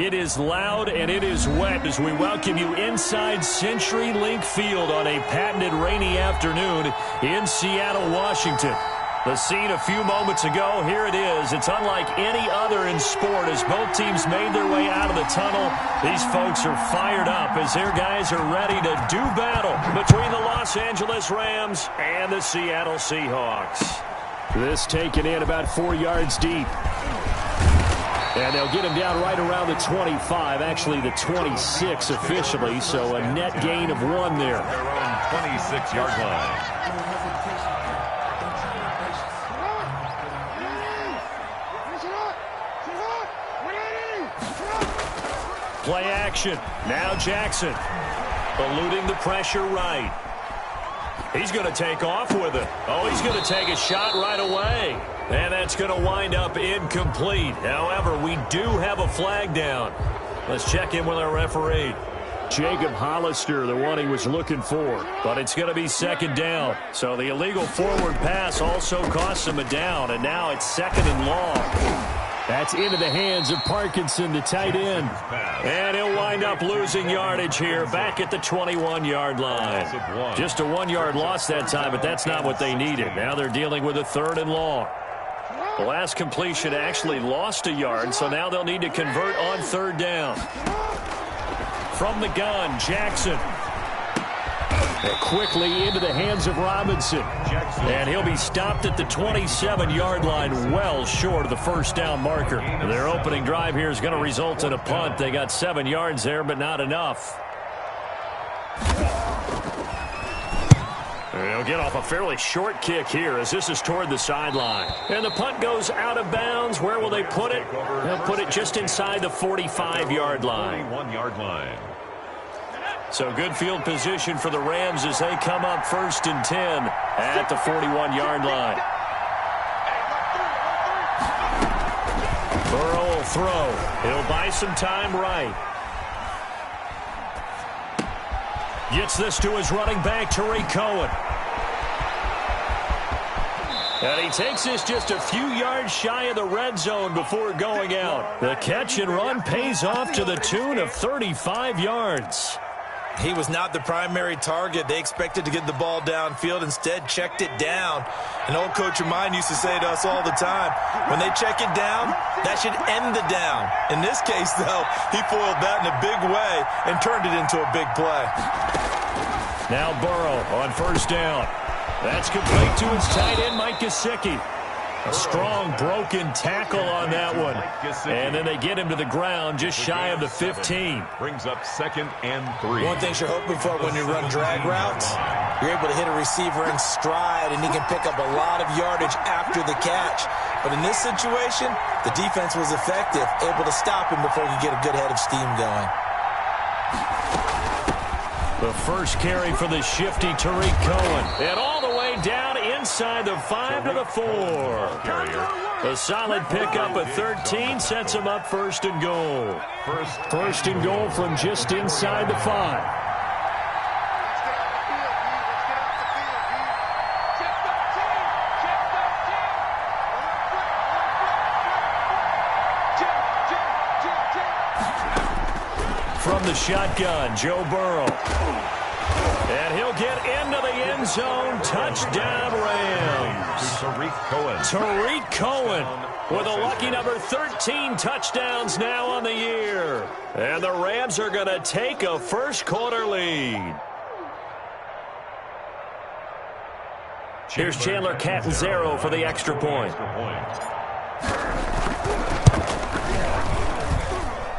It is loud and it is wet as we welcome you inside CenturyLink Field on a patented rainy afternoon in Seattle, Washington. The scene a few moments ago, here it is. It's unlike any other in sport as both teams made their way out of the tunnel. These folks are fired up as their guys are ready to do battle between the Los Angeles Rams and the Seattle Seahawks. This taken in about 4 yards deep. And they'll get him down right around the 25, actually the 26 officially, so a net gain of 1 there. Their own 26-yard line. Play action. Now Jackson. Eluding the pressure right. He's going to take off with it. Oh, he's going to take a shot right away. And that's going to wind up incomplete. However, we do have a flag down. Let's check in with our referee. Jacob Hollister, the one he was looking for. But it's going to be second down. So the illegal forward pass also costs him a down. And now it's second and long. That's into the hands of Parkinson, the tight end. And he'll wind up losing yardage here back at the 21-yard line. Just a 1-yard loss that time, but that's not what they needed. Now they're dealing with a third and long. The last completion actually lost a yard, so now they'll need to convert on third down. From the gun, Jackson. And quickly into the hands of Robinson. And he'll be stopped at the 27-yard line, well short of the first down marker. Their opening drive here is going to result in a punt. They got 7 yards there, but not enough. They'll get off a fairly short kick here as this is toward the sideline. And the punt goes out of bounds. Where will they put it? They'll put it just inside the 45-yard line. 41-yard line. So good field position for the Rams as they come up 1st and 10 at the 41-yard line. Burrow will throw. He'll buy some time right. Gets this to his running back, Tariq Cohen. And he takes this just a few yards shy of the red zone before going out. The catch and run pays off to the tune of 35 yards. He was not the primary target. They expected to get the ball downfield, instead checked it down. An old coach of mine used to say to us all the time, when they check it down, that should end the down. In this case, though, he foiled that in a big way and turned it into a big play. Now Burrow on first down. That's complete to his tight end, Mike Gesicki. A strong broken tackle on that one. And then they get him to the ground just shy of the 15. Brings up 2nd and 3. One thing you're hoping for when you run drag routes, you're able to hit a receiver in stride and he can pick up a lot of yardage after the catch. But in this situation, the defense was effective, able to stop him before he could get a good head of steam going. The first carry for the shifty Tariq Cohen. And all the way down inside the 5 to the 4. A solid pickup at 13 sets him up 1st and goal. First and goal from just inside the 5. From the shotgun, Joe Burrow. And he'll get into the end zone. Touchdown, Rams. Tariq Cohen. Tariq Cohen with a lucky number 13 touchdowns now on the year. And the Rams are going to take a first-quarter lead. Here's Chandler Catanzaro for the extra point.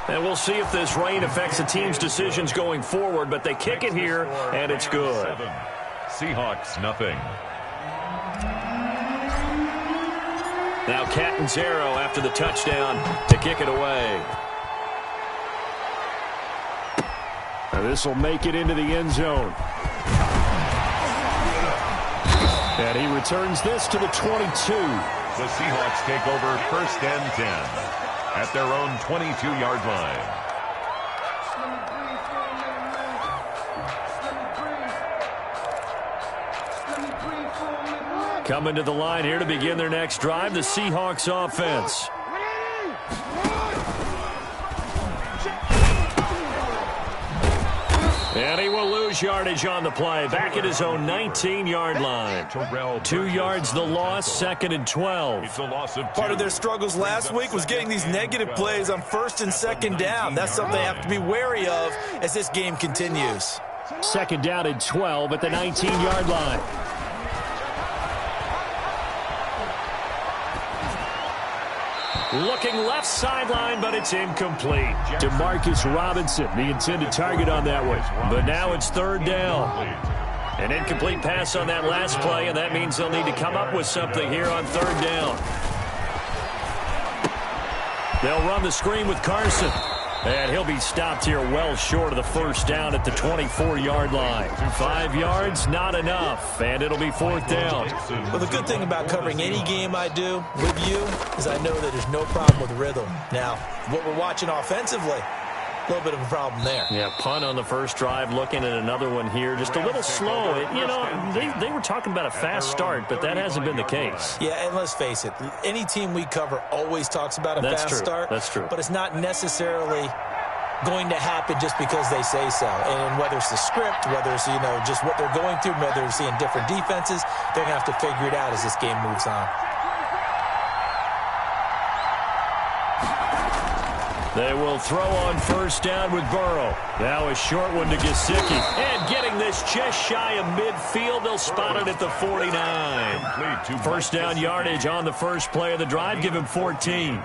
And we'll see if this rain affects the team's decisions going forward, but they kick it here, and it's good. Seahawks, nothing. Now Catanzaro after the touchdown to kick it away. Now this will make it into the end zone. And he returns this to the 22. The Seahawks take over 1st and 10. At their own 22-yard line. Coming to the line here to begin their next drive, the Seahawks offense. lose yardage on the play. Back at his own 19-yard line. 2 yards the loss, 2nd and 12. Part of their struggles last week was getting these negative plays on 1st and 2nd down. That's something they have to be wary of as this game continues. 2nd down and 12 at the 19-yard line. Looking left sideline, but it's incomplete. Demarcus Robinson, the intended target on that one. But now it's 3rd down. An incomplete pass on that last play, and that means they'll need to come up with something here on 3rd down. They'll run the screen with Carson. And he'll be stopped here well short of the 1st down at the 24-yard line. 5 yards, not enough, and it'll be 4th down. Well, the good thing about covering any game I do with you is I know that there's no problem with rhythm. Now, what we're watching offensively, a little bit of a problem there. Yeah, punt on the first drive, looking at another one here. Just a little slow. You know, they were talking about a fast start, but that hasn't been the case. Yeah, and let's face it, any team we cover always talks about a fast start. That's true. But it's not necessarily going to happen just because they say so. And whether it's the script, whether it's, you know, just what they're going through, whether they're seeing different defenses, they're going to have to figure it out as this game moves on. They will throw on 1st down with Burrow. Now a short one to Gesicki. And getting this just shy of midfield, they'll spot it at the 49. 1st down yardage on the first play of the drive. Give him 14.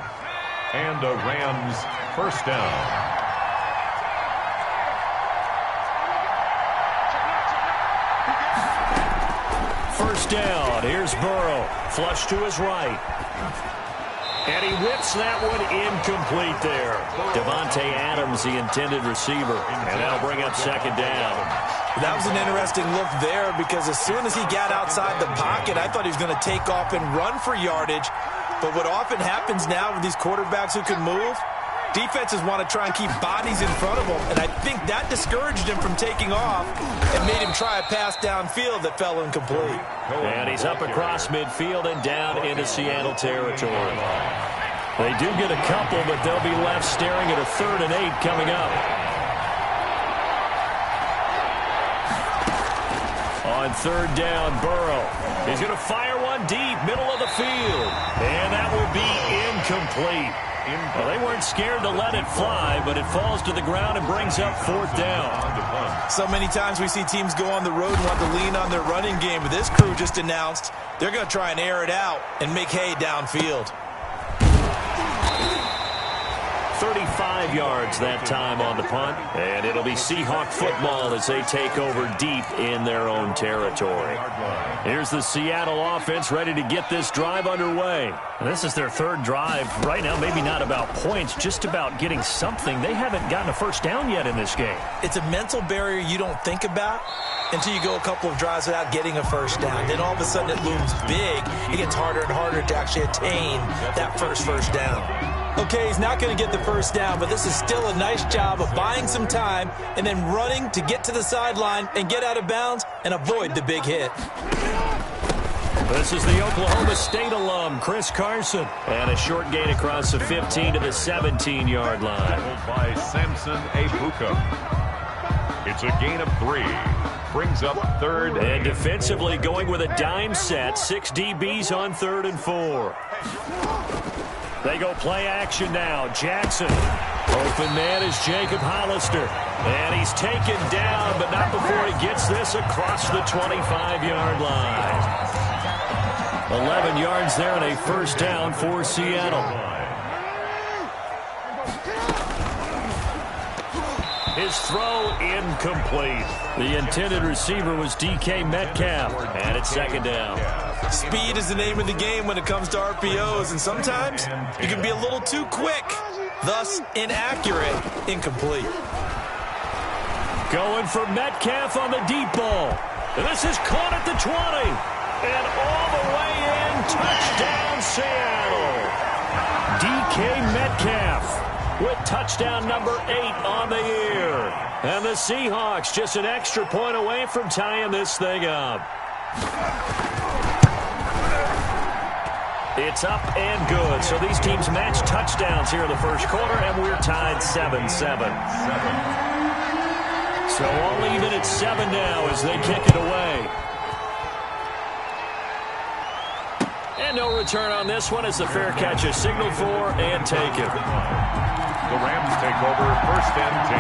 And a Rams 1st down. First down. Here's Burrow. Flush to his right. And he whips that one incomplete there. Devontae Adams, the intended receiver. And that'll bring up 2nd down. That was an interesting look there because as soon as he got outside the pocket, I thought he was going to take off and run for yardage. But what often happens now with these quarterbacks who can move, defenses want to try and keep bodies in front of them. And I think that discouraged him from taking off and made him try a pass downfield that fell incomplete. And he's up across midfield and down into Seattle territory. They do get a couple, but they'll be left staring at a 3rd and 8 coming up. On 3rd down, Burrow. He's going to fire one deep, middle of the field. And that would be incomplete. Well, they weren't scared to let it fly, but it falls to the ground and brings up 4th down. So many times we see teams go on the road and want to lean on their running game. But this crew just announced they're going to try and air it out and make hay downfield. 35 yards that time on the punt. And it'll be Seahawk football as they take over deep in their own territory. Here's the Seattle offense ready to get this drive underway. And this is their 3rd drive. Right now, maybe not about points, just about getting something. They haven't gotten a 1st down yet in this game. It's a mental barrier you don't think about until you go a couple of drives without getting a 1st down. Then all of a sudden it looms big. It gets harder and harder to actually attain that first down. Okay, he's not going to get the 1st down, but this is still a nice job of buying some time and then running to get to the sideline and get out of bounds and avoid the big hit. This is the Oklahoma State alum, Chris Carson. And a short gain across the 15 to the 17-yard line. By Samson Ebuka. It's a gain of 3. Brings up 3rd. And defensively going with a dime set. 6 DBs on 3rd and 4. They go play action now. Jackson. Open man is Jacob Hollister. And he's taken down, but not before he gets this across the 25-yard line. 11 yards there and a 1st down for Seattle. His throw incomplete. The intended receiver was DK Metcalf. And it's 2nd down. Speed is the name of the game when it comes to RPOs, and sometimes you can be a little too quick, thus inaccurate, incomplete. Going for Metcalf on the deep ball. This is caught at the 20. And all the way in, touchdown Seattle. DK Metcalf with touchdown number 8 on the year. And the Seahawks just an extra point away from tying this thing up. It's up and good. So these teams match touchdowns here in the first quarter, and we're tied 7-7. So all even at 7 now as they kick it away. And no return on this one as the fair catch is signaled for and taken. The Rams take over 1st and 10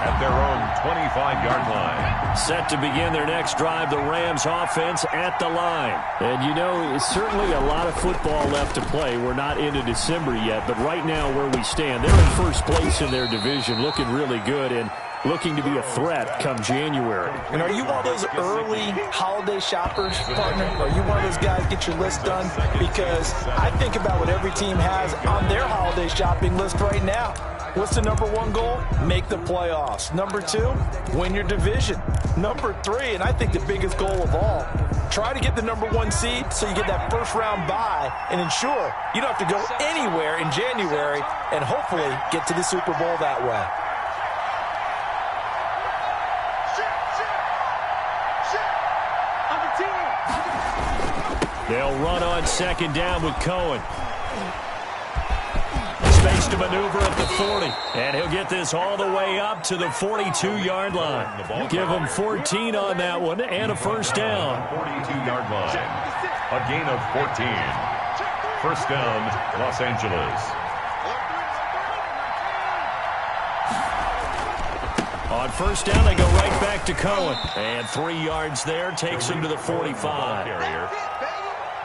at their own 25-yard line. Set to begin their next drive, the Rams offense at the line. And you know, it's certainly a lot of football left to play. We're not into December yet, but right now where we stand, they're in first place in their division, looking really good and looking to be a threat come January. And are you one of those early holiday shoppers, partner? Are you one of those guys get your list done? Because I think about what every team has on their holiday shopping list right now. What's the number 1 goal? Make the playoffs. Number 2, win your division. Number 3, and I think the biggest goal of all, try to get the number 1 seed so you get that first-round bye and ensure you don't have to go anywhere in January and hopefully get to the Super Bowl that way. They'll run on 2nd down with Cohen. Space to maneuver at the 40. And he'll get this all the way up to the 42-yard line. Give him 14 on that one and a first down. 42-yard line. A gain of 14. First down, Los Angeles. On first down, they go right back to Cohen. And 3 yards there takes him to the 45.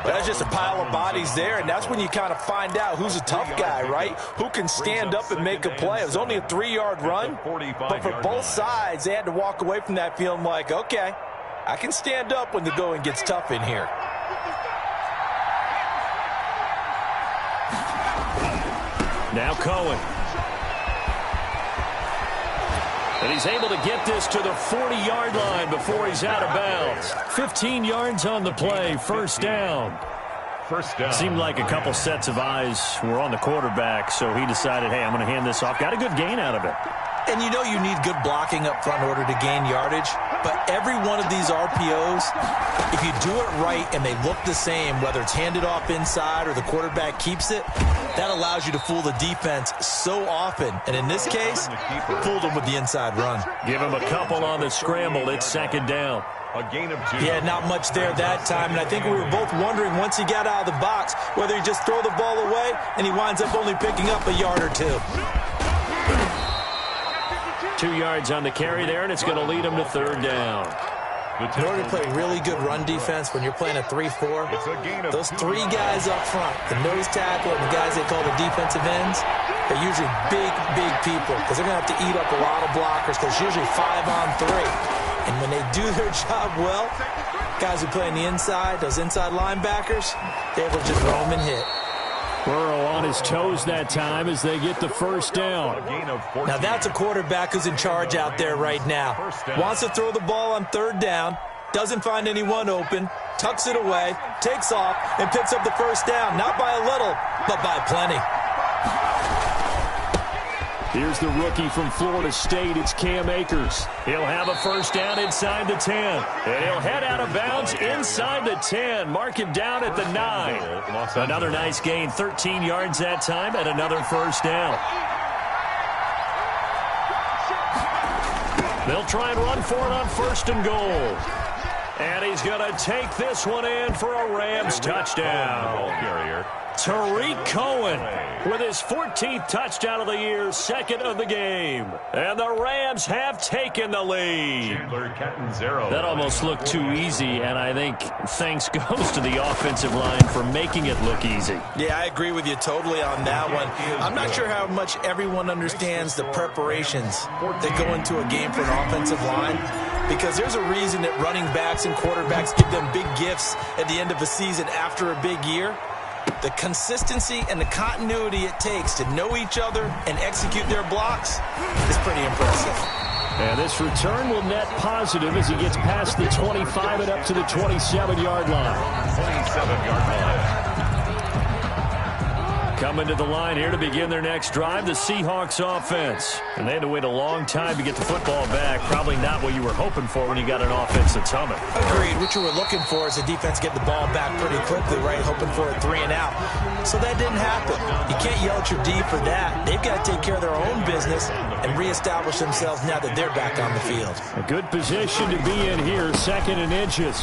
That's just a pile of bodies there, and that's when you kind of find out who's a tough guy, right? Who can stand up and make a play. It was only a 3-yard run, but for both sides, they had to walk away from that feeling like, okay, I can stand up when the going gets tough in here. Now Cohen. And he's able to get this to the 40-yard line before he's out of bounds. 15 yards on the play, first down. First down. Seemed like a couple sets of eyes were on the quarterback, so he decided, hey, I'm going to hand this off. Got a good gain out of it. And you know you need good blocking up front in order to gain yardage, but every one of these RPOs, if you do it right and they look the same, whether it's handed off inside or the quarterback keeps it, that allows you to fool the defense so often. And in this case, fooled them with the inside run. Give him a couple on the scramble. It's 2nd down. A gain of 2. Yeah, not much there that time. And I think we were both wondering once he got out of the box whether he just throw the ball away and he winds up only picking up a yard or 2. 2 yards on the carry there, and it's going to lead him to 3rd down. In order to play really good run defense when you're playing a 3-4, those 3 guys up front, the nose tackle and the guys they call the defensive ends, they're usually big, big people because they're going to have to eat up a lot of blockers because it's usually 5 on 3. And when they do their job well, guys who play on the inside, those inside linebackers, they're able to just roam and hit. Burrow on his toes that time as they get the first down. Now that's a quarterback who's in charge out there right now. Wants to throw the ball on 3rd down, doesn't find anyone open, tucks it away, takes off, and picks up the first down. Not by a little, but by plenty. Here's the rookie from Florida State. It's Cam Akers. He'll have a first down inside the 10. And he'll head out of bounds inside the 10. Mark him down at the 9. Another nice gain, 13 yards that time, and another first down. They'll try and run for it on 1st and goal. And he's going to take this one in for a Rams touchdown. Tariq Cohen with his 14th touchdown of the year, 2nd of the game. And the Rams have taken the lead. That almost looked too easy, and I think thanks goes to the offensive line for making it look easy. Yeah, I agree with you totally on that one. I'm not sure how much everyone understands the preparations that go into a game for an offensive line, because there's a reason that running backs and quarterbacks give them big gifts at the end of a season after a big year. The consistency and the continuity it takes to know each other and execute their blocks is pretty impressive. And this return will net positive as he gets past the 25 and up to the 27-yard line. 27-yard line. Coming to the line here to begin their next drive, the Seahawks offense. And they had to wait a long time to get the football back. Probably not what you were hoping for when you got an offense that's humming. Agreed. What you were looking for is the defense get the ball back pretty quickly, right? Hoping for a 3 and out. So that didn't happen. You can't yell at your D for that. They've got to take care of their own business and reestablish themselves now that they're back on the field. A good position to be in here, 2nd and inches.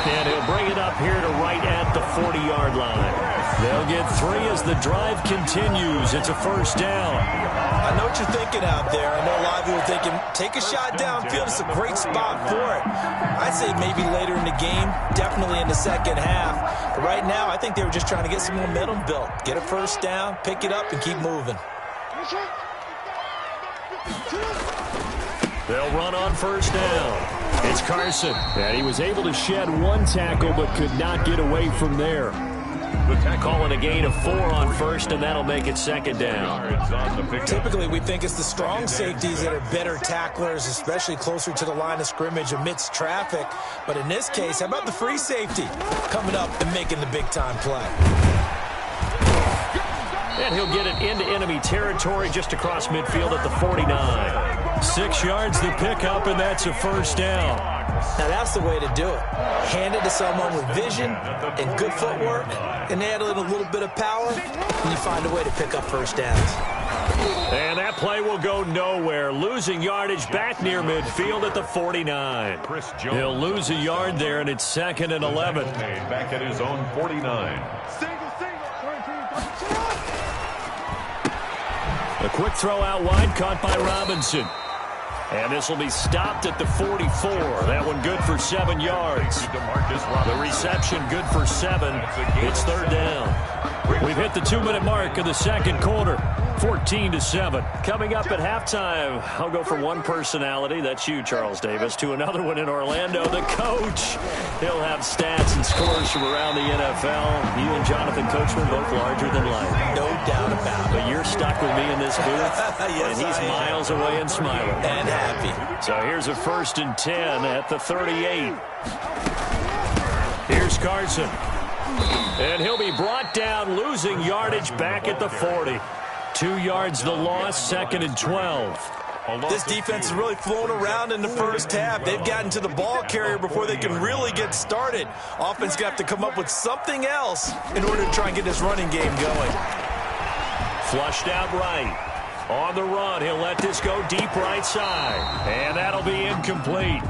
And he'll bring it up here to right at the 40-yard line. They'll get 3 as the drive continues. It's a first down. I know what you're thinking out there. I know a lot of you are thinking, take a shot downfield. It's a great spot for it. I'd say maybe later in the game, definitely in the second half. But right now, I think they were just trying to get some momentum built. Get a first down, pick it up, and keep moving. They'll run on first down. It's Carson. And he was able to shed 1 tackle but could not get away from there. Calling a gain of 4 on first, and that'll make it 2nd down. Typically, we think it's the strong safeties that are better tacklers, especially closer to the line of scrimmage amidst traffic. But in this case, how about the free safety coming up and making the big-time play? And he'll get it into enemy territory just across midfield at the 49. 6 yards the pickup, and that's a first down. Now, that's the way to do it. Hand it to someone with vision and good footwork, and add in a little bit of power, and you find a way to pick up first downs. And that play will go nowhere. Losing yardage back near midfield at the 49. He'll lose a yard there, and it's 2nd and 11. Back at his own 49. A quick throw out wide, caught by Robinson. And this will be stopped at the 44. That one good for 7 yards. The reception good for 7. It's 3rd down. We've hit the 2-minute mark of the second quarter. 14-7. Coming up at halftime, I'll go from one personality, that's you, Charles Davis, to another one in Orlando, the coach. He'll have stats and scores from around the NFL. You and Jonathan Coachman both larger than life. No doubt about it. But you're stuck with me in this booth, yes, and he's miles away and smiling. And happy. So here's a 1st and 10 at the 38. Here's Carson. And he'll be brought down, losing yardage back at the 40. 2 yards the loss, 2nd and 12. This defense is really flown around in the first half. They've gotten to the ball carrier before they can really get started. Offense got to come up with something else in order to try and get this running game going. Flushed out right. On the run, he'll let this go deep right side. And that'll be incomplete.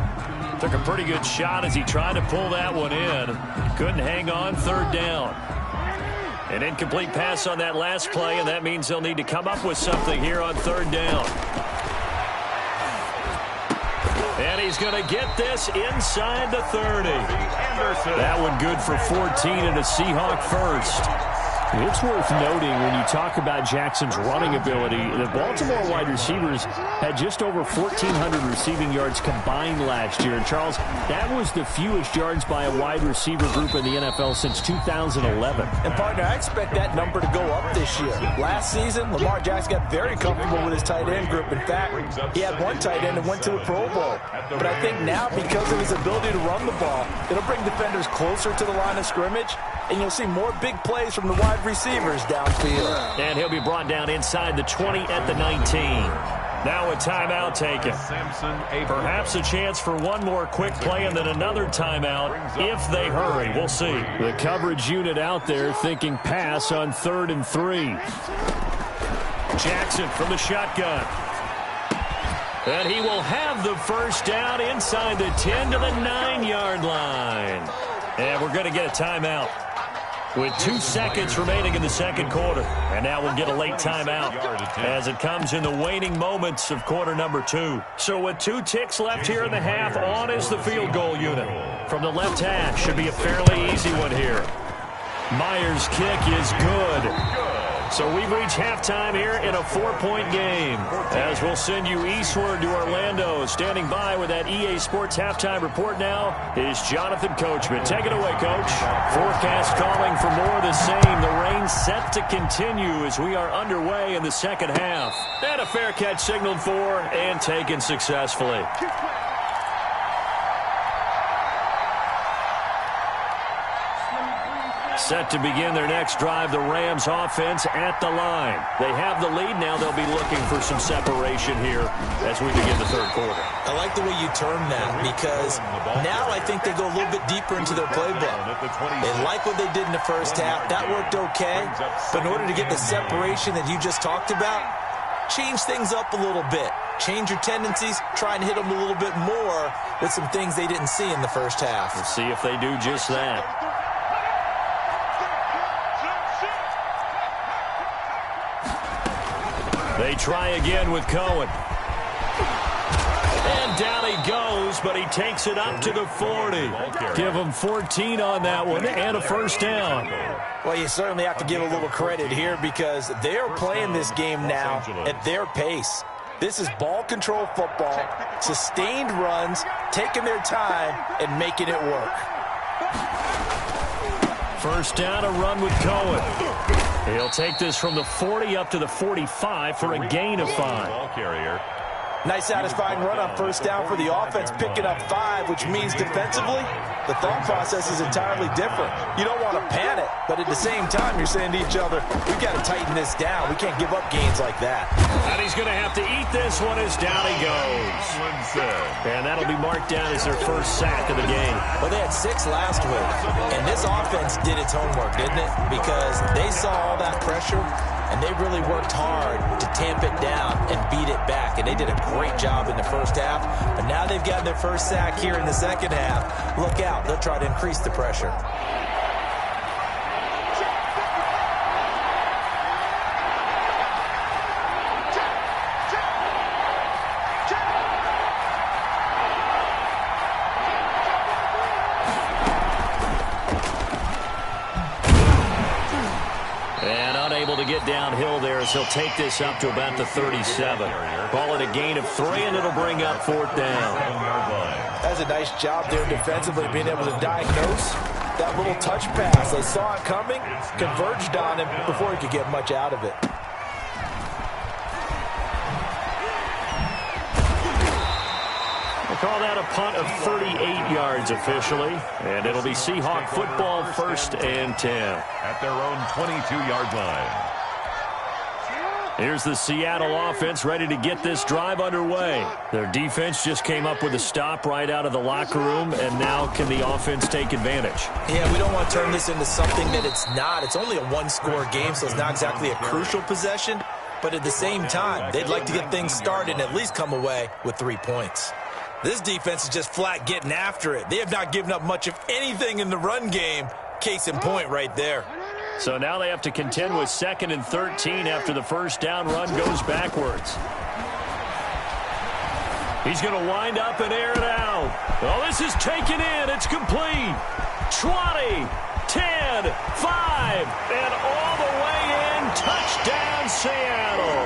Took a pretty good shot as he tried to pull that one in. Couldn't hang on, 3rd down. An incomplete pass on that last play, and that means they'll need to come up with something here on 3rd down. And he's going to get this inside the 30. That one good for 14 and a Seahawk first. It's worth noting when you talk about Jackson's running ability, the Baltimore wide receivers had just over 1,400 receiving yards combined last year. And, Charles, that was the fewest yards by a wide receiver group in the NFL since 2011. And, partner, I expect that number to go up this year. Last season, Lamar Jackson got very comfortable with his tight end group. In fact, he had one tight end that went to the Pro Bowl. But I think now, because of his ability to run the ball, it'll bring defenders closer to the line of scrimmage, and you'll see more big plays from the wide receivers downfield. And he'll be brought down inside the 20 at the 19. Now a timeout taken. Perhaps a chance for one more quick play and then another timeout if they hurry. We'll see. The coverage unit out there thinking pass on 3rd and 3. Jackson from the shotgun. And he will have the first down inside the 10 to the 9-yard line. And we're going to get a timeout with 2 seconds remaining in the second quarter. And now we'll get a late timeout as it comes in the waning moments of quarter number 2. So with 2 ticks left here in the half, on is the field goal unit. From the left hash, should be a fairly easy one here. Myers' kick is good. So we've reached halftime here in a 4-point game. As we'll send you eastward to Orlando. Standing by with that EA Sports halftime report now is Jonathan Coachman. Take it away, Coach. Forecast calling for more of the same. The rain set to continue as we are underway in the second half. And a fair catch signaled for and taken successfully. Set to begin their next drive, the Rams offense at the line. They have the lead now. They'll be looking for some separation here as we begin the third quarter. I like the way you term that because now I think they go a little bit deeper into their playbook. They like what they did in the first half. That worked okay. But in order to get the separation that you just talked about, change things up a little bit. Change your tendencies. Try and hit them a little bit more with some things they didn't see in the first half. We'll see if they do just that. They try again with Cohen. And down he goes, but he takes it up to the 40. Give him 14 on that one and a first down. Well, you certainly have to give a little credit here because they're playing this game now at their pace. This is ball control football, sustained runs, taking their time, and making it work. First down, a run with Cohen. He'll take this from the 40 up to the 45 for a gain of 5. Nice satisfying run on first down for the offense, picking up 5, which means defensively, the thought process is entirely different. You don't want to panic, but at the same time, you're saying to each other, we got to tighten this down. We can't give up gains like that. And he's going to have to eat this one as down he goes. And that'll be marked down as their first sack of the game. Well, they had 6 last week, and this offense did its homework, didn't it? Because they saw all that pressure, and they really worked hard to tamp it down and beat it back. And they did a great job in the first half. But now they've gotten their first sack here in the second half. Look out. They'll try to increase the pressure. To get downhill there as he'll take this up to about the 37. Call it a gain of 3, and it'll bring up 4th down. That's a nice job there defensively, being able to diagnose that little touch pass. They saw it coming, converged on him before he could get much out of it. We'll call that a punt of 38 yards officially, and it'll be Seahawk football, 1st and 10. At their own 22-yard line. Here's the Seattle offense ready to get this drive underway. Their defense just came up with a stop right out of the locker room, and now can the offense take advantage? Yeah, we don't want to turn this into something that it's not. It's only a one-score game, so it's not exactly a crucial possession. But at the same time, they'd like to get things started and at least come away with 3 points. This defense is just flat getting after it. They have not given up much of anything in the run game. Case in point right there. So now they have to contend with 2nd and 13 after the first down run goes backwards. He's going to wind up and air it out. Oh, this is taken in. It's complete. 20, 10, 5, and all the way in. Touchdown, Seattle.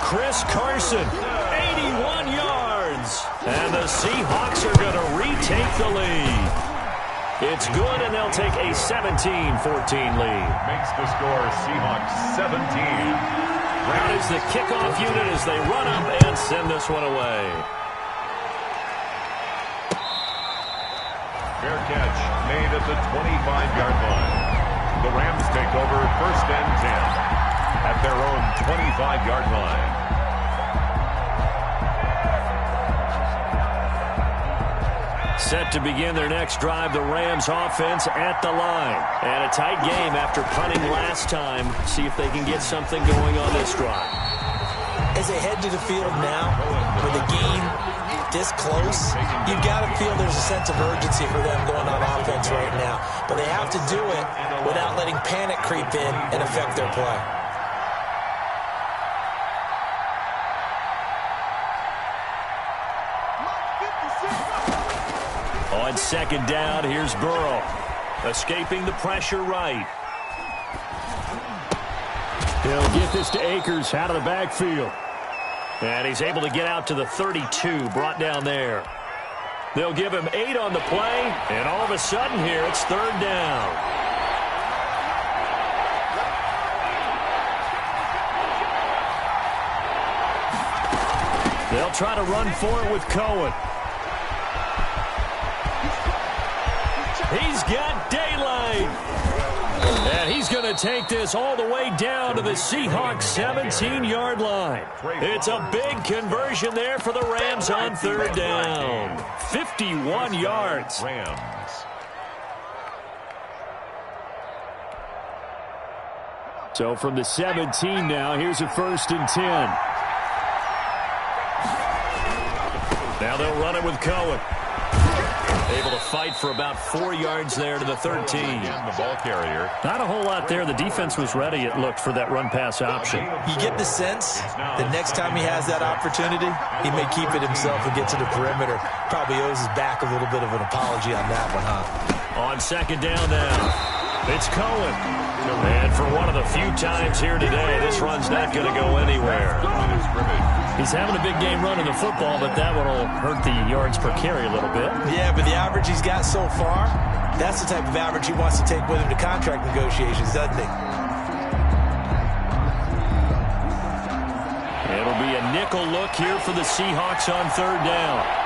Chris Carson, 81 yards. And the Seahawks are going to retake the lead. It's good, and they'll take a 17-14 lead. Makes the score Seahawks 17. That is the kickoff unit as they run up and send this one away. Fair catch made at the 25-yard line. The Rams take over 1st and 10 at their own 25-yard line. Set to begin their next drive, the Rams offense at the line. And a tight game after punting last time. See if they can get something going on this drive. As they head to the field now, with the game this close, you've got to feel there's a sense of urgency for them going on offense right now. But they have to do it without letting panic creep in and affect their play. On 2nd down, here's Burrow. Escaping the pressure right. He'll get this to Akers out of the backfield. And he's able to get out to the 32, brought down there. They'll give him 8 on the play, and all of a sudden here, it's 3rd down. They'll try to run for it with Cohen. He's got daylight. And he's going to take this all the way down to the Seahawks 17-yard line. It's a big conversion there for the Rams on third down. 51 yards. Rams. So from the 17 now, here's a 1st and 10. Now they'll run it with Cohen. Able to fight for about 4 yards there to the 13. The ball carrier. Not a whole lot there. The defense was ready, it looked, for that run-pass option. You get the sense that next time he has that opportunity, he may keep it himself and get to the perimeter. Probably owes his back a little bit of an apology on that one, huh? On second down now, it's Cohen. And for one of the few times here today, this run's not going to go anywhere. He's having a big game running the football, but that one will hurt the yards per carry a little bit. Yeah, but the average he's got so far, that's the type of average he wants to take with him to contract negotiations, doesn't he? It'll be a nickel look here for the Seahawks on third down.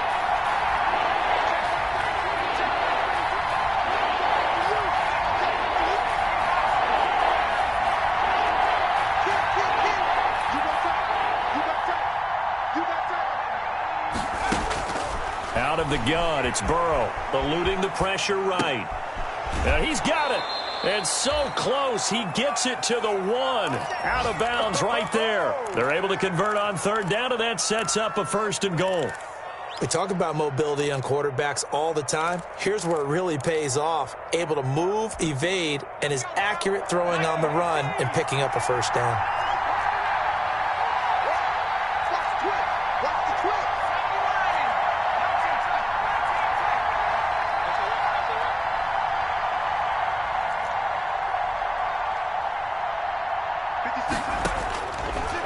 Out of the gun, it's Burrow, eluding the pressure right. And he's got it. And so close, he gets it to the 1. Out of bounds right there. They're able to convert on third down, and that sets up a 1st and goal. We talk about mobility on quarterbacks all the time. Here's where it really pays off. Able to move, evade, and is accurate throwing on the run and picking up a 1st down.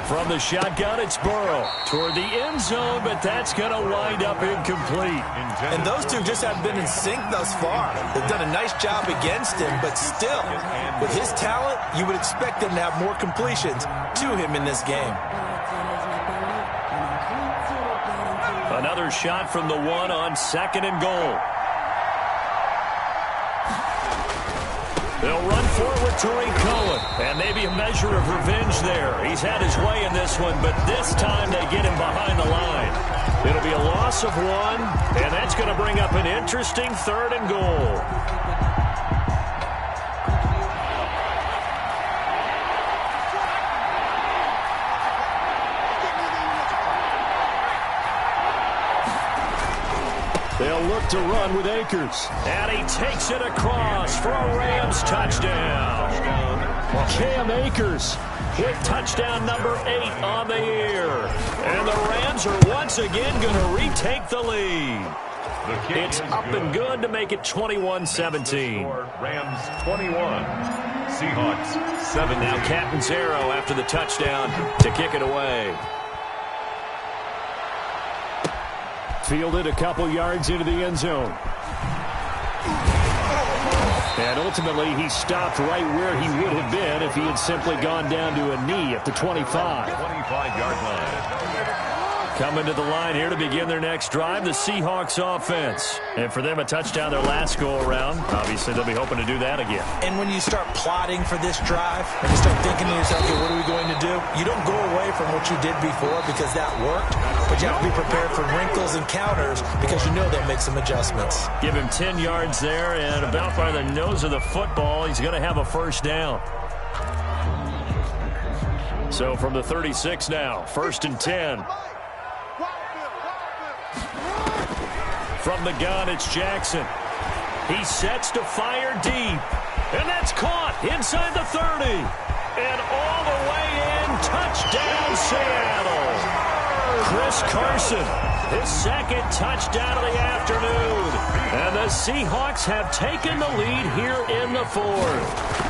From the shotgun, it's Burrow toward the end zone, but that's going to wind up incomplete. And those two just haven't been in sync thus far. They've done a nice job against him, but still, with his talent, you would expect them to have more completions to him in this game. Another shot from the 1 on 2nd and goal. They'll run forward to Cohen, and maybe a measure of revenge there. He's had his way in this one, but this time they get him behind the line. It'll be a loss of 1, and that's going to bring up an interesting 3rd and goal. They'll look to run with Akers. And he takes it across for a Rams touchdown. Cam Akers with touchdown number 8 on the year. And the Rams are once again going to retake the lead. It's up and good to make it 21-17. Rams 21. Seahawks 7. Now Catanzaro after the touchdown to kick it away. Fielded a couple yards into the end zone. And ultimately, he stopped right where he would have been if he had simply gone down to a knee at the 25. 25-yard line. Coming to the line here to begin their next drive, the Seahawks offense. And for them, a touchdown their last go-around. Obviously, they'll be hoping to do that again. And when you start plotting for this drive, and you start thinking to yourself, okay, what are we going to do? You don't go away from what you did before because that worked, but you have to be prepared for wrinkles and counters because you know they'll make some adjustments. Give him 10 yards there, and about by the nose of the football, he's going to have a 1st down. So from the 36 now, 1st and 10. From the gun, it's Jackson. He sets to fire deep. And that's caught inside the 30. And all the way in, touchdown Seattle. Chris Carson, his 2nd touchdown of the afternoon. And the Seahawks have taken the lead here in the 4th.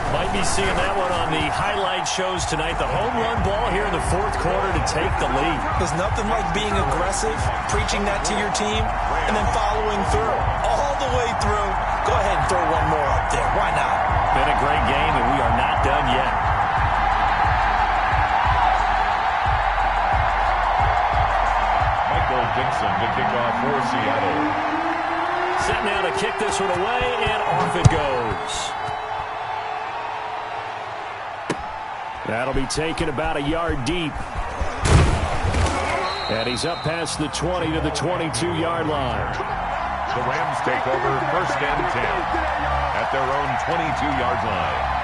Might be seeing that one on the highlight shows tonight. The home run ball here in the 4th quarter to take the lead. There's nothing like being aggressive, preaching that to your team, and then following through. All the way through. Go ahead and throw one more up there. Why not? Been a great game, and we are not done yet. Michael Dixon to kick off for Seattle. Set now to kick this one away, and off it goes. That'll be taken about a yard deep. And he's up past the 20 to the 22-yard line. The Rams take over 1st and 10 at their own 22-yard line.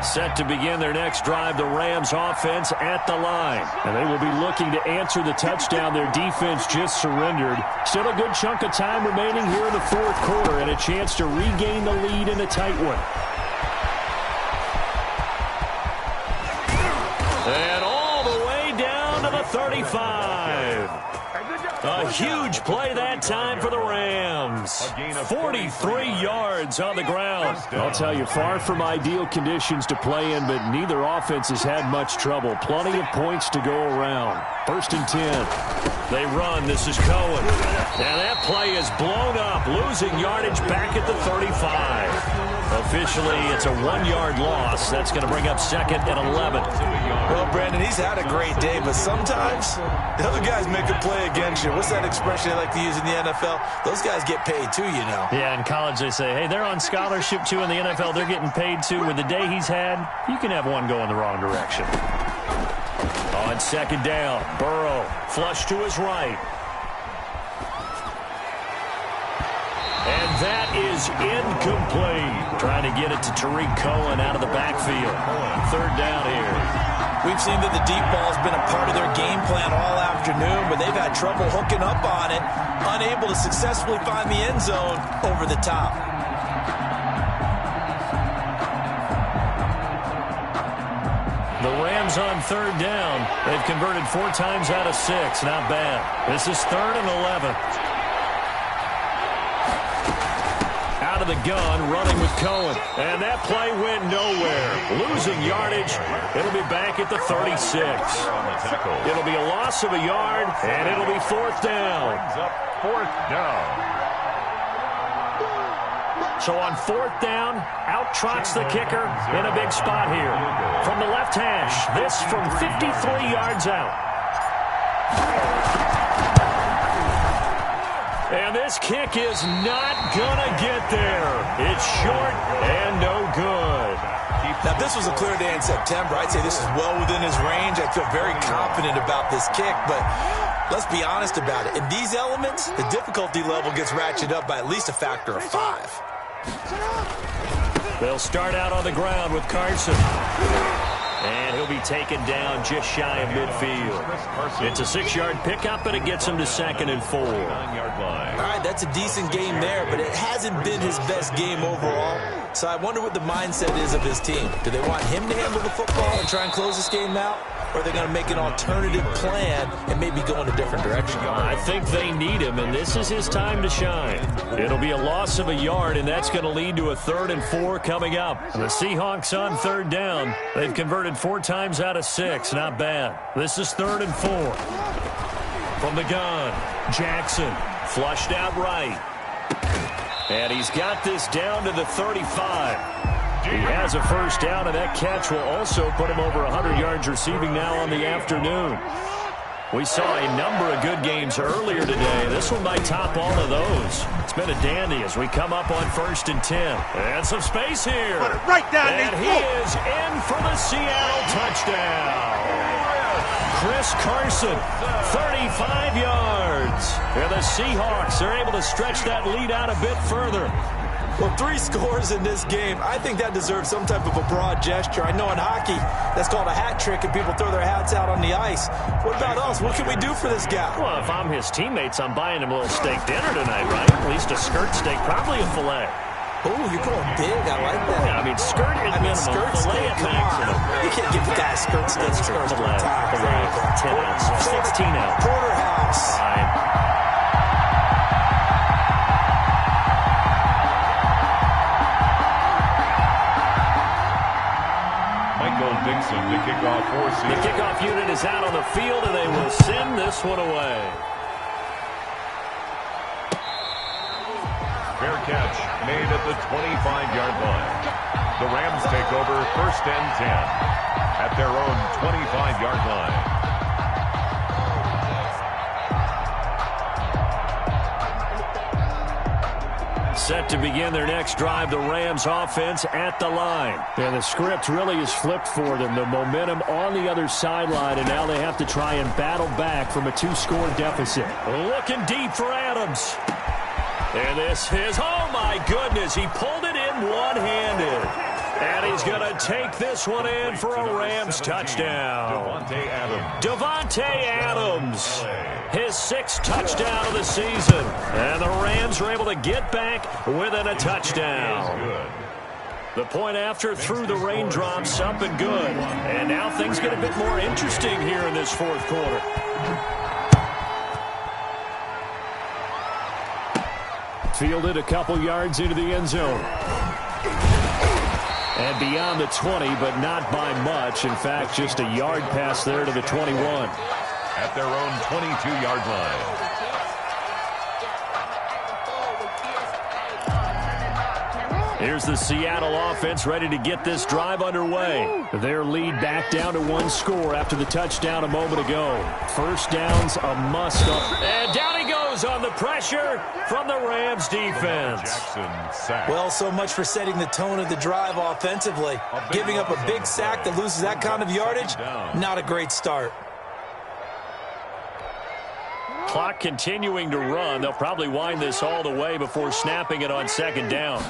Set to begin their next drive, the Rams offense at the line. And they will be looking to answer the touchdown their defense just surrendered. Still a good chunk of time remaining here in the 4th quarter and a chance to regain the lead in a tight one. And all the way down to the 35. A huge play that time for the Rams. 43 yards on the ground. I'll tell you, far from ideal conditions to play in, but neither offense has had much trouble. Plenty of points to go around. 1st and 10. They run. This is Cohen. And that play is blown up, losing yardage back at the 35. Officially, it's a 1-yard loss. That's going to bring up 2nd and 11. Well, Brandon, he's had a great day, but sometimes the other guys make a play against you. What's that expression they like to use in the NFL? Those guys get paid too, you know. Yeah, in college they say, hey, they're on scholarship too. In the NFL, they're getting paid too. With the day he's had, you can have one go in the wrong direction. On 2nd down, Burrow, flush to his right. And that is incomplete. Trying to get it to Tariq Cohen out of the backfield. 3rd down here. We've seen that the deep ball has been a part of their game plan all afternoon, but they've had trouble hooking up on it, unable to successfully find the end zone over the top. The Rams on 3rd down. They've converted 4 times out of 6. Not bad. This is 3rd and 11. Out of the gun, running with Cohen. And that play went nowhere. Losing yardage. It'll be back at the 36. It'll be a loss of a yard, and it'll be 4th down. 4th down. So on 4th down, out trots the kicker in a big spot here. From the left hash, this from 53 yards out. And this kick is not going to get there. It's short and no good. Now, if this was a clear day in September, I'd say this is well within his range. I feel very confident about this kick, but let's be honest about it. In these elements, the difficulty level gets ratcheted up by at least a factor of 5. They'll start out on the ground with Carson. And he'll be taken down just shy of midfield. It's a 6-yard pickup, and it gets him to 2nd and 4. All right, that's a decent game there, but it hasn't been his best game overall. So I wonder what the mindset is of his team. Do they want him to handle the football and try and close this game out? Or are they going to make an alternative plan and maybe go in a different direction? I think they need him, and this is his time to shine. It'll be a loss of a yard, and that's going to lead to a 3rd and 4 coming up. And the Seahawks on 3rd down. They've converted 4 times out of 6. Not bad. This is 3rd and 4. From the gun, Jackson flushed out right. And he's got this down to the 35. He has a 1st down, and that catch will also put him over 100 yards receiving now on the afternoon. We saw a number of good games earlier today. This one might top all of those. It's been a dandy as we come up on 1st and 10. And some space here. Put it right down. And he is in for the Seattle touchdown. Chris Carson, 35 yards. And the Seahawks are able to stretch that lead out a bit further. Well, 3 scores in this game. I think that deserves some type of a broad gesture. I know in hockey, that's called a hat trick, and people throw their hats out on the ice. What about us? What can we do for this guy? Well, if I'm his teammates, I'm buying him a little steak dinner tonight, right? At least a skirt steak, probably a filet. Oh, you're going big. I like that. Yeah, I mean, skirt at minimum, skirt filet steak, at maximum. You can't give the guy a skirt steak. Filet, 10 ounce, 16 ounce. Porterhouse. Fine. Dixon, the kickoff for Seattle. The kickoff unit is out on the field, and they will send this one away. Fair catch made at the 25-yard line. The Rams take over 1st and 10 at their own 25-yard line. set to begin their next drive. The Rams offense at the line. And the script really is flipped for them. The momentum on the other sideline, and now they have to try and battle back from a 2-score deficit. Looking deep for Adams. And this is, oh my goodness, he pulled it in one-handed. And he's going to take this one in for a Rams touchdown. Davante Adams, his 6th touchdown of the season. And the Rams are able to get back within a touchdown. The point after threw the raindrops up and good. And now things get a bit more interesting here in this 4th quarter. Fielded a couple yards into the end zone. And beyond the 20, but not by much. In fact, just a yard pass there to the 21. At their own 22-yard line. Here's the Seattle offense ready to get this drive underway. Their lead back down to 1 score after the touchdown a moment ago. First down's a must. And down he goes on the pressure from the Rams defense. Well, so much for setting the tone of the drive offensively. Giving up a big sack that loses that kind of yardage, not a great start. Clock continuing to run. They'll probably wind this all the way before snapping it on 2nd down.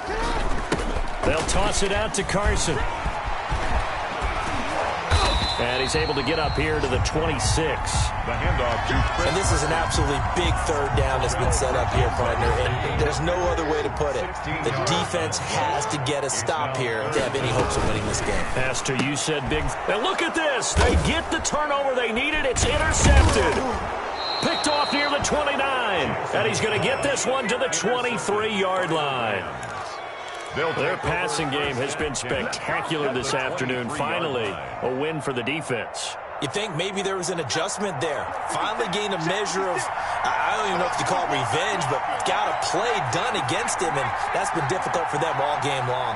They'll toss it out to Carson. And he's able to get up here to the 26. The handoff to and this is an absolutely big 3rd down that's been set up here, partner. And there's no other way to put it. The defense has to get a stop here to have any hopes of winning this game. Pastor, you said big. And look at this. They get the turnover they needed. It's intercepted. Picked off near the 29. And he's going to get this one to the 23-yard line. Their passing game has been spectacular this afternoon. Finally, a win for the defense. You think maybe there was an adjustment there. Finally gained a measure of, I don't even know if you call it revenge, but got a play done against him, and that's been difficult for them all game long.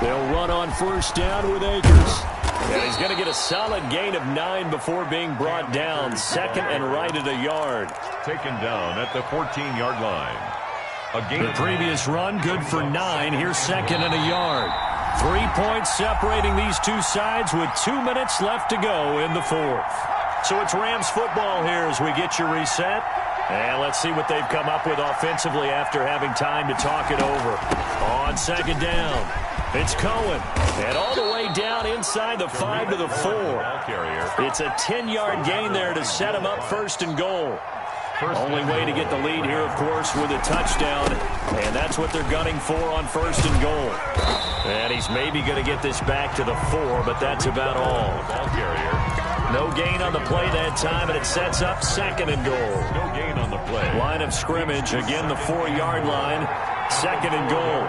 They'll run on 1st down with Akers. And he's going to get a solid gain of 9 before being brought down. 2nd and right at a yard. Taken down at the 14-yard line. The previous run, good for 9. Here's 2nd and a yard. 3 points separating these two sides with 2 minutes left to go in the 4th. So it's Rams football here as we get you reset. And let's see what they've come up with offensively after having time to talk it over. On 2nd down, it's Cohen. And all the way down inside the 5 to the 4. It's a 10-yard gain there to set him up 1st and goal. Only way to get the lead here, of course, with a touchdown. And that's what they're gunning for on 1st and goal. And he's maybe going to get this back to the 4, but that's about all. No gain on the play that time, and it sets up 2nd and goal. No gain on the play. Line of scrimmage, again the 4-yard line. 2nd and goal.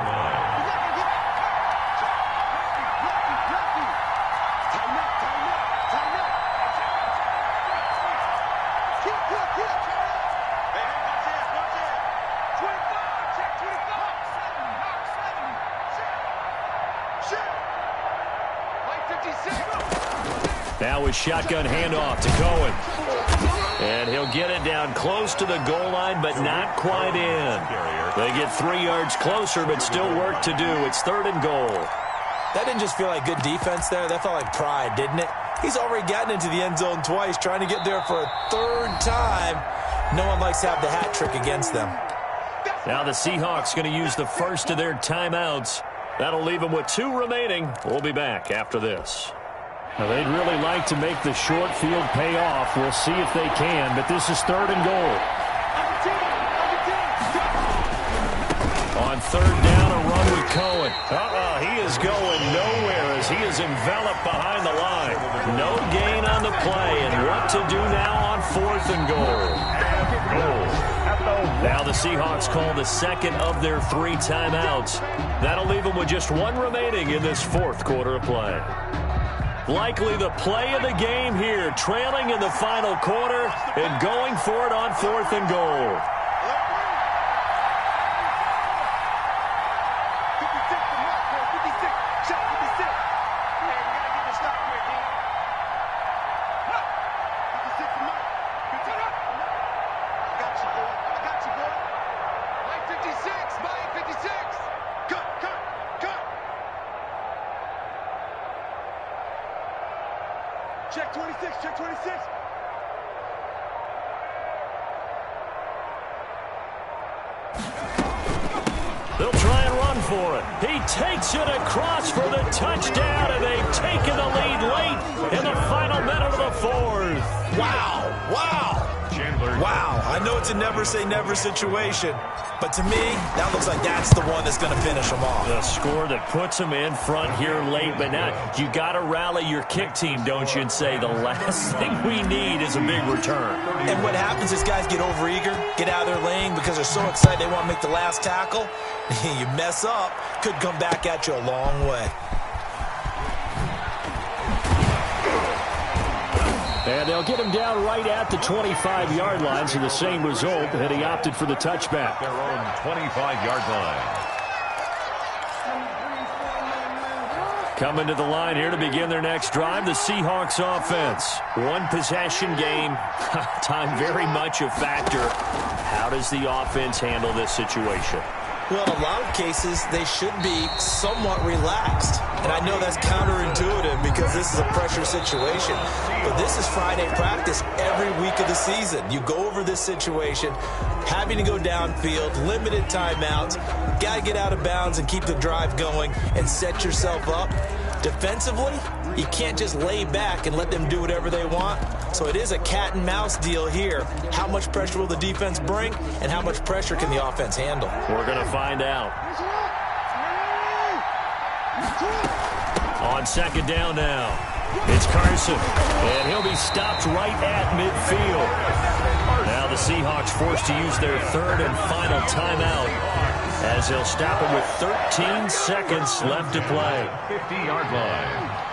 Now with shotgun handoff to Cohen. And he'll get it down close to the goal line, but not quite in. They get 3 yards closer, but still work to do. It's 3rd and goal. That didn't just feel like good defense there. That felt like pride, didn't it? He's already gotten into the end zone twice, trying to get there for a 3rd time. No one likes to have the hat trick against them. Now the Seahawks going to use the first of their timeouts. That'll leave them with 2 remaining. We'll be back after this. Now they'd really like to make the short field pay off. We'll see if they can, but this is 3rd and goal. On 3rd down, a run with Cohen. He is going nowhere as he is enveloped behind the line. No gain on the play, and what to do now on 4th and goal. Now the Seahawks call the 2nd of their 3 timeouts. That'll leave them with just 1 remaining in this 4th quarter of play. Likely the play of the game here, trailing in the final quarter and going for it on 4th and goal. I got you, boy. I got you, boy. 56. Check 26, check 26. They'll try and run for it. He takes it across for the touchdown, and they've taken the lead late in the final minute of the fourth. Wow. Wow. I know it's a never-say-never situation, but to me, that looks like that's the one that's going to finish them off. The score that puts them in front here late, but now you got to rally your kick team, don't you, and say the last thing we need is a big return. And what happens is guys get overeager, get out of their lane because they're so excited they want to make the last tackle. You mess up, could come back at you a long way. And they'll get him down right at the 25-yard line, so the same result, and he opted for the touchback. Their own 25-yard line. Coming to the line here to begin their next drive, the Seahawks offense. One possession game, time very much a factor. How does the offense handle this situation? Well, in a lot of cases, they should be somewhat relaxed. And I know that's counterintuitive because this is a pressure situation. But this is Friday practice every week of the season. You go over this situation, having to go downfield, limited timeouts, got to get out of bounds and keep the drive going and set yourself up. Defensively, you can't just lay back and let them do whatever they want. So it is a cat and mouse deal here. How much pressure will the defense bring, and how much pressure can the offense handle? We're going to find out. On second down now, it's Carson, and he'll be stopped right at midfield. Now the Seahawks forced to use their third and final timeout as they'll stop him with 13 seconds left to play. 50-yard line.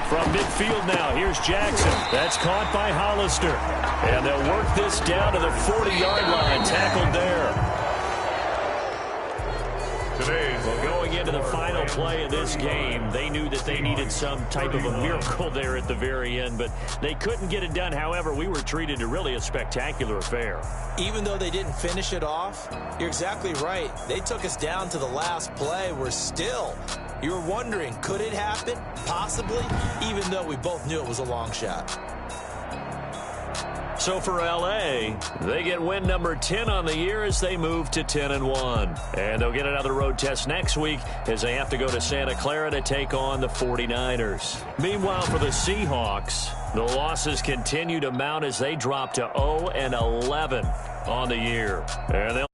From midfield now, here's Jackson. That's caught by Hollister. And they'll work this down to the 40-yard line. Tackled there. Well, going into the final play of this game, they knew that they needed some type of a miracle there at the very end, but they couldn't get it done. However, we were treated to really a spectacular affair. Even though they didn't finish it off, you're exactly right. They took us down to the last play. You were wondering, could it happen? Possibly, even though we both knew it was a long shot. So for L.A., they get win number 10 on the year as they move to 10-1. And they'll get another road test next week as they have to go to Santa Clara to take on the 49ers. Meanwhile, for the Seahawks, the losses continue to mount as they drop to 0-11 on the year. And they'll